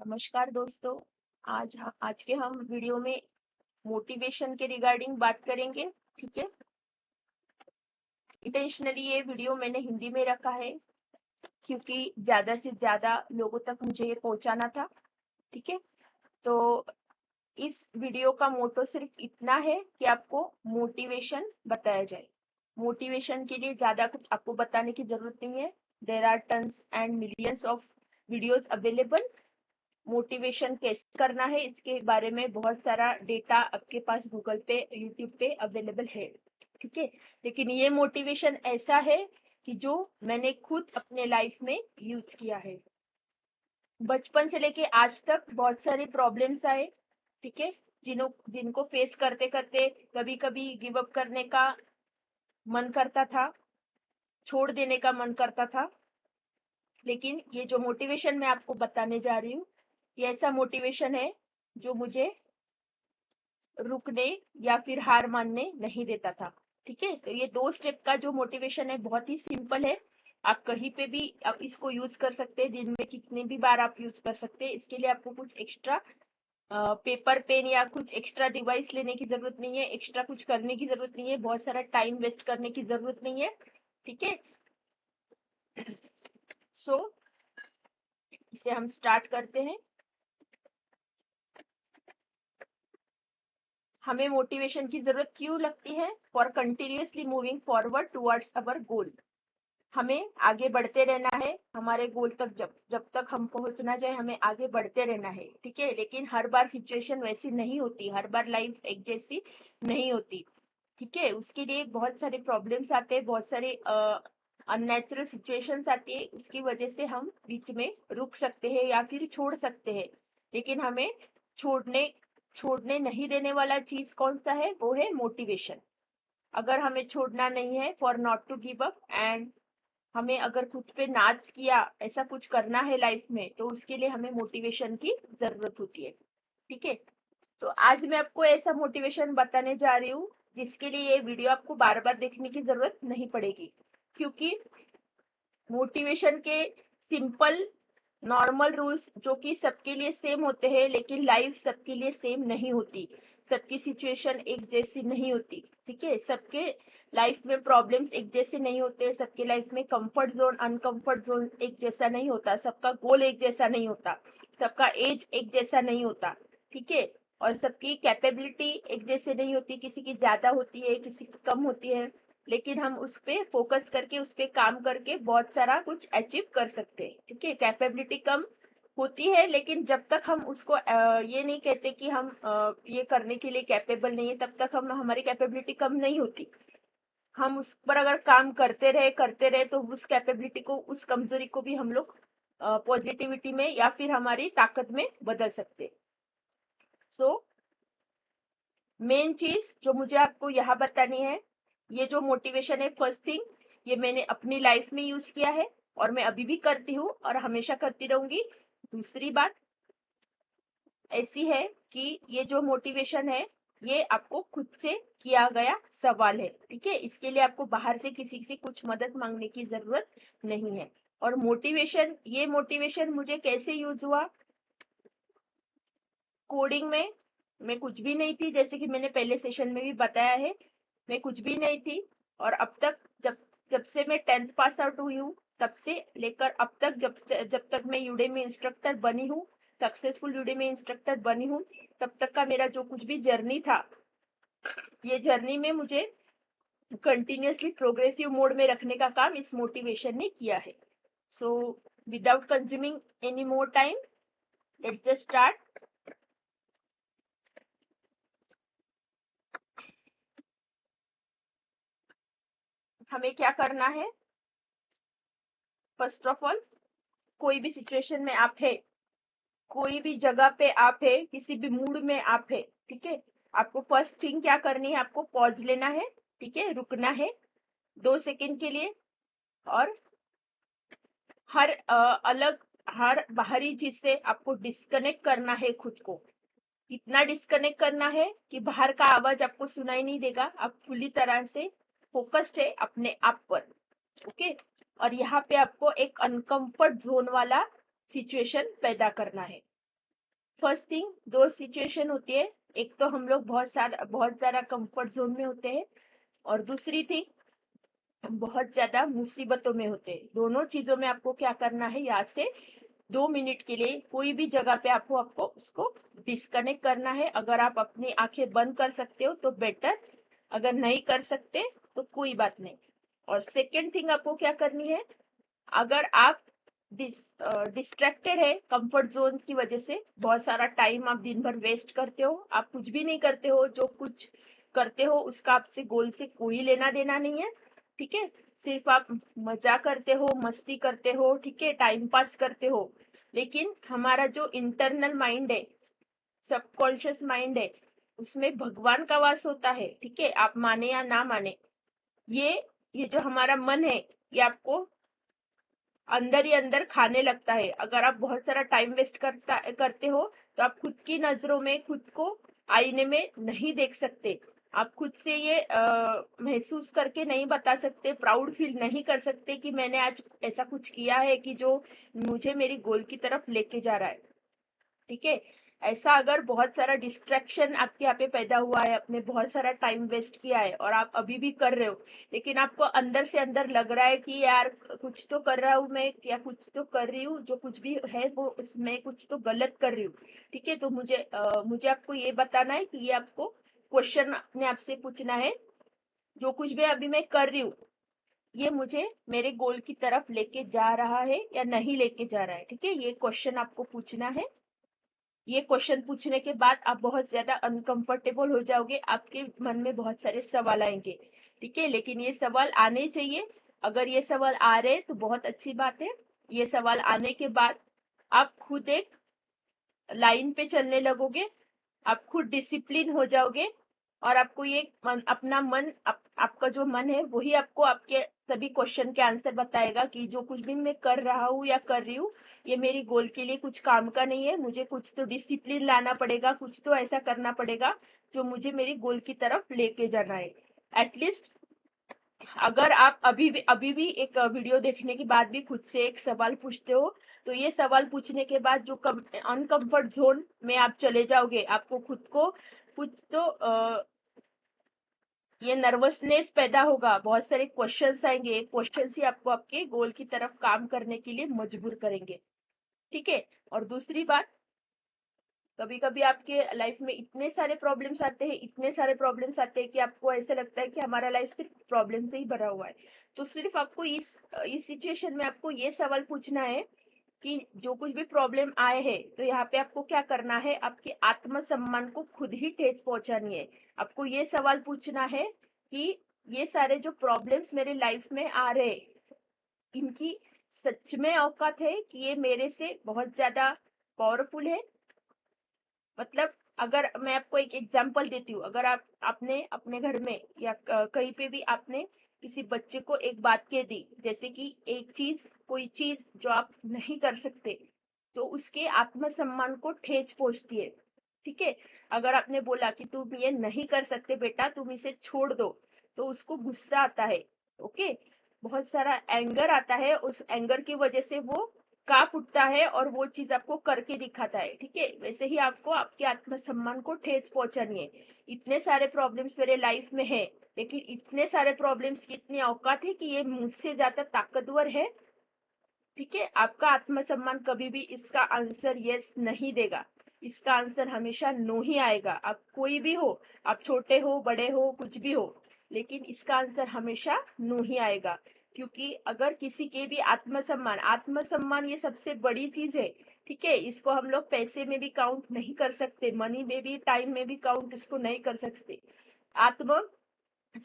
नमस्कार दोस्तों। आज के हम वीडियो में मोटिवेशन के रिगार्डिंग बात करेंगे। ठीक है। इंटेंशनली ये वीडियो मैंने हिंदी में रखा है क्योंकि ज्यादा से ज्यादा लोगों तक मुझे ये पहुंचाना था। ठीक है। तो इस वीडियो का मोटो सिर्फ इतना है कि आपको मोटिवेशन बताया जाए। मोटिवेशन के लिए ज्यादा कुछ आपको बताने की जरूरत नहीं है। There are tons and millions of videos available. Motivation कैसे करना है इसके बारे में बहुत सारा डेटा आपके पास गूगल पे यूट्यूब पे अवेलेबल है। ठीक है। लेकिन ये मोटिवेशन ऐसा है कि जो मैंने खुद अपने लाइफ में यूज किया है। बचपन से लेके आज तक बहुत सारे प्रॉब्लम्स आए। ठीक है। जिनको फेस करते करते कभी कभी गिव अप करने का मन करता था, छोड़ देने का मन करता था। लेकिन ये जो मोटिवेशन मैं आपको बताने जा रही हूँ, ये ऐसा मोटिवेशन है जो मुझे रुकने या फिर हार मानने नहीं देता था। ठीक है। तो ये 2 स्टेप का जो मोटिवेशन है बहुत ही सिंपल है। आप कहीं पे भी आप इसको यूज कर सकते हैं। दिन में कितनी भी बार आप यूज कर सकते हैं। इसके लिए आपको कुछ एक्स्ट्रा पेपर पेन या कुछ एक्स्ट्रा डिवाइस लेने की जरूरत नहीं है। एक्स्ट्रा कुछ करने की जरूरत नहीं है। बहुत सारा टाइम वेस्ट करने की जरूरत नहीं है। ठीक है। सो इसे हम स्टार्ट करते हैं। हमें मोटिवेशन की जरूरत क्यों लगती है? For continuously moving forward towards our goal. हमें आगे बढ़ते रहना है हमारे गोल तक। जब तक हम पहुंचना चाहे हमें आगे बढ़ते रहना है। ठीक है। लेकिन हर बार सिचुएशन वैसी नहीं होती। हर बार लाइफ एक जैसी नहीं होती। ठीक है। उसके लिए बहुत सारे प्रॉब्लम्स आते हैं, बहुत सारे अननेचुरल सिचुएशंस आती है। उसकी वजह से हम बीच में रुक सकते हैं या फिर छोड़ सकते हैं। लेकिन हमें छोड़ने छोड़ने नहीं देने वाला चीज कौन सा है? वो है मोटिवेशन। अगर हमें छोड़ना नहीं है, for not to give up, and हमें अगर खुद पे नाच किया ऐसा कुछ करना है लाइफ में, तो उसके लिए हमें मोटिवेशन की जरूरत होती है। ठीक है। तो आज मैं आपको ऐसा मोटिवेशन बताने जा रही हूँ जिसके लिए ये वीडियो आपको बार बार देखने की जरूरत नहीं पड़ेगी। क्योंकि मोटिवेशन के सिंपल नॉर्मल रूल्स जो कि सबके लिए सेम होते हैं, लेकिन लाइफ सबके लिए सेम नहीं होती। सबकी सिचुएशन एक जैसी नहीं होती। ठीक है। सबके लाइफ में प्रॉब्लम्स एक जैसे नहीं होते। सबके लाइफ में कंफर्ट जोन अनकंफर्ट जोन एक जैसा नहीं होता। सबका गोल एक जैसा नहीं होता। सबका एज एक जैसा नहीं होता। ठीक है। और सबकी कैपेबिलिटी एक जैसे नहीं होती। किसी की ज्यादा होती है, किसी की कम होती है। लेकिन हम उस पे फोकस करके उस पे काम करके बहुत सारा कुछ अचीव कर सकते हैं। ठीक है। कैपेबिलिटी कम होती है, लेकिन जब तक हम उसको ये नहीं कहते कि हम ये करने के लिए कैपेबल नहीं है, तब तक हम हमारी कैपेबिलिटी कम नहीं होती। हम उस पर अगर काम करते रहे तो उस कैपेबिलिटी को, उस कमजोरी को भी हम लोग पॉजिटिविटी में या फिर हमारी ताकत में बदल सकते हैं। सो मेन चीज जो मुझे आपको यहाँ बतानी है, ये जो मोटिवेशन है, फर्स्ट थिंग, ये मैंने अपनी लाइफ में यूज किया है और मैं अभी भी करती हूँ और हमेशा करती रहूंगी। दूसरी बात ऐसी है कि ये जो मोटिवेशन है, ये आपको खुद से किया गया सवाल है। ठीक है। इसके लिए आपको बाहर से किसी से कुछ मदद मांगने की जरूरत नहीं है। और ये मोटिवेशन मुझे कैसे यूज हुआ? कोडिंग में मैं कुछ भी नहीं थी, जैसे कि मैंने पहले सेशन में भी बताया है। मैं कुछ भी नहीं थी। और अब तक जब जब से मैं 10th पास आउट हुई हूँ, तब से लेकर अब तक जब तक मैं यूडेमी इंस्ट्रक्टर बनी हूँ, सक्सेसफुल यूडेमी इंस्ट्रक्टर बनी हूँ, तब तक का मेरा जो कुछ भी जर्नी था, ये जर्नी में मुझे कंटिन्यूअसली प्रोग्रेसिव मोड में रखने का काम इस मोटिवेशन ने किया है। So without consuming any more time, let's just start. हमें क्या करना है? फर्स्ट ऑफ ऑल, कोई भी सिचुएशन में आप है, कोई भी जगह पे आप है, किसी भी मूड में आप है, ठीक है, आपको फर्स्ट थिंग क्या करनी है? आपको पॉज लेना है। ठीक है। रुकना है 2 सेकंड के लिए। और हर बाहरी चीज से आपको डिस्कनेक्ट करना है खुद को। इतना डिस्कनेक्ट करना है कि बाहर का आवाज आपको सुनाई नहीं देगा। आप पूरी तरह से फोकस्ड है अपने आप पर। ओके। और यहाँ पे आपको एक अनकंफर्ट जोन वाला सिचुएशन पैदा करना है। फर्स्ट थिंग, दो सिचुएशन होती है, एक तो हम लोग बहुत ज्यादा कंफर्ट जोन में होते हैं, और दूसरी थिंग बहुत ज्यादा मुसीबतों में होते हैं। दोनों चीजों में आपको क्या करना है, यहाँ से 2 मिनट के लिए कोई भी जगह पे आपको उसको डिस्कनेक्ट करना है। अगर आप अपनी आंखें बंद कर सकते हो तो बेटर, अगर नहीं कर सकते तो कोई बात नहीं। और सेकेंड थिंग आपको क्या करनी है, अगर आप डिस्ट्रैक्टेड है कंफर्ट जोन की वजह से, बहुत सारा टाइम आप दिन भर वेस्ट करते हो, आप कुछ भी नहीं करते हो, जो कुछ करते हो उसका आपसे गोल से कोई लेना देना नहीं है, ठीक है, सिर्फ आप मजा करते हो, मस्ती करते हो, ठीक है, टाइम पास करते हो। लेकिन हमारा जो इंटरनल माइंड है, सबकॉन्शियस माइंड है, उसमें भगवान का वास होता है, ठीक है, आप माने या ना माने। ये जो हमारा मन है, ये आपको अंदर ही अंदर खाने लगता है। अगर आप बहुत सारा टाइम वेस्ट करते हो तो आप खुद की नजरों में खुद को आईने में नहीं देख सकते, आप खुद से ये महसूस करके नहीं बता सकते, प्राउड फील नहीं कर सकते कि मैंने आज ऐसा कुछ किया है कि जो मुझे मेरी गोल की तरफ लेके जा रहा है, ठीक है। ऐसा अगर बहुत सारा डिस्ट्रैक्शन आपके यहाँ पे पैदा हुआ है, आपने बहुत सारा टाइम वेस्ट किया है और आप अभी भी कर रहे हो, लेकिन आपको अंदर से अंदर लग रहा है कि यार कुछ तो कर रहा हूँ मैं, या कुछ तो कर रही हूँ, जो कुछ भी है वो मैं कुछ तो गलत कर रही हूँ, ठीक है, तो मुझे आपको ये बताना है कि ये आपको क्वेश्चन अपने आप से पूछना है, जो कुछ भी अभी मैं कर रही हूँ ये मुझे मेरे गोल की तरफ लेके जा रहा है या नहीं लेके जा रहा है, ठीक है, ये क्वेश्चन आपको पूछना है। ये क्वेश्चन पूछने के बाद आप बहुत ज्यादा अनकंफर्टेबल हो जाओगे, आपके मन में बहुत सारे सवाल आएंगे, ठीक है, लेकिन ये सवाल आने चाहिए। अगर ये सवाल आ रहे तो बहुत अच्छी बात है। ये सवाल आने के बाद आप खुद एक लाइन पे चलने लगोगे, आप खुद डिसिप्लिन हो जाओगे, और आपको ये अपना मन आपका जो मन है वही आपको आपके सभी क्वेश्चन के आंसर बताएगा कि जो कुछ भी मैं कर रहा हूँ या कर रही हूँ ये मेरी गोल के लिए कुछ काम का नहीं है, मुझे कुछ तो डिसिप्लिन लाना पड़ेगा, कुछ तो ऐसा करना पड़ेगा जो मुझे मेरी गोल की तरफ लेके जाना है। एटलीस्ट अगर आप अभी भी एक वीडियो देखने के बाद भी खुद से एक सवाल पूछते हो, तो ये सवाल पूछने के बाद जो अनकंफर्ट जोन में आप चले जाओगे, आपको खुद को कुछ तो ये नर्वसनेस पैदा होगा, बहुत सारे क्वेश्चंस आएंगे, क्वेश्चंस ही आपको आपके गोल की तरफ काम करने के लिए मजबूर करेंगे, ठीक है। और दूसरी बात, कभी कभी आपके लाइफ में इतने सारे प्रॉब्लम्स आते हैं कि आपको ऐसा लगता है कि हमारा लाइफ सिर्फ प्रॉब्लम से ही भरा हुआ है। तो सिर्फ आपको इस सिचुएशन में आपको ये सवाल पूछना है कि जो कुछ भी प्रॉब्लम आए हैं तो यहाँ पे आपको क्या करना है, आपके आत्मसम्मान को खुद ही ठेस पहुंचानी है। आपको ये सवाल पूछना है कि ये सारे जो प्रॉब्लम्स मेरे लाइफ में आ रहे, इनकी सच में औकात है कि ये मेरे से बहुत ज्यादा पावरफुल है। मतलब अगर मैं आपको एक एग्जांपल देती हूँ, अगर आपने अपने घर में या कहीं पे भी आपने किसी बच्चे को एक बात कह दी, जैसे कि कोई चीज जो आप नहीं कर सकते, तो उसके आत्मसम्मान को ठेस पहुंचती है, ठीक है। अगर आपने बोला कि तुम ये नहीं कर सकते बेटा, तुम इसे छोड़ दो, तो उसको गुस्सा आता है, ओके, बहुत सारा एंगर आता है, उस एंगर की वजह से वो कांप उठता है और वो चीज आपको करके दिखाता है, ठीक है। वैसे ही आपको आपके आत्मसम्मान को ठेस पहुंचानी है। इतने सारे प्रॉब्लम्स मेरे लाइफ में है, लेकिन इतने सारे प्रॉब्लम्स की इतनी औकात है कि ये मुझसे ज्यादा ताकतवर है, ठीक है। आपका आत्मसम्मान कभी भी इसका आंसर यस नहीं देगा, इसका आंसर हमेशा नो ही आएगा। आप कोई भी हो, आप छोटे हो बड़े हो कुछ भी हो, लेकिन इसका आंसर हमेशा नो ही आएगा। क्योंकि अगर किसी के भी आत्मसम्मान ये सबसे बड़ी चीज है, ठीक है, इसको हम लोग पैसे में भी काउंट नहीं कर सकते, मनी में भी, टाइम में भी काउंट इसको नहीं कर सकते। आत्म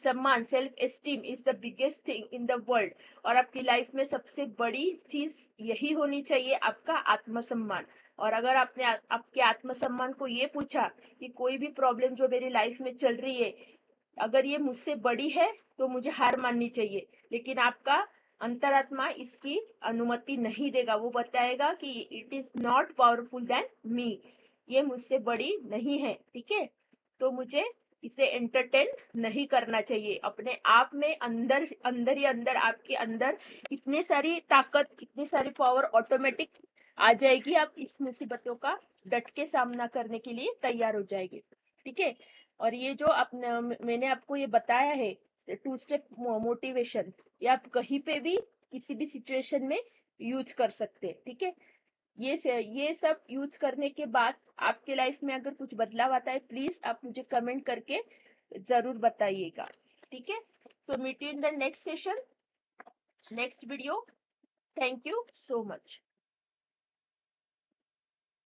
सम्मान, self esteem is the biggest thing in the world, और आपकी लाइफ में सबसे बड़ी चीज यही होनी चाहिए, आपका आत्मसम्मान। और अगर आपने आपके आत्मसम्मान को ये पूछा कि कोई भी प्रॉब्लम जो मेरी लाइफ में चल रही है, अगर ये मुझसे बड़ी है तो मुझे हार माननी चाहिए, लेकिन आपका अंतरात्मा इसकी अनुमति नहीं देगा, वो बताएगा कि it is not powerful than me, ये मुझसे बड़ी नहीं है, ठीक है। तो मुझे इसे एंटरटेन नहीं करना चाहिए। अपने आप में अंदर ही अंदर आपके अंदर इतनी सारी ताकत, इतनी सारी पावर ऑटोमेटिक आ जाएगी, आप इस मुसीबतों का डट के सामना करने के लिए तैयार हो जाएंगे। ठीक है, और ये जो मैंने आपको ये बताया है 2 स्टेप मोटिवेशन, ये आप कहीं पे भी किसी भी सिचुएशन में यूज कर सकते हैं। ठीक है, ये सब यूज करने के बाद आपके लाइफ में अगर कुछ बदलाव आता है, प्लीज आप मुझे कमेंट करके जरूर बताइएगा। ठीक है, so meet you in the next session, next video. Thank you so much.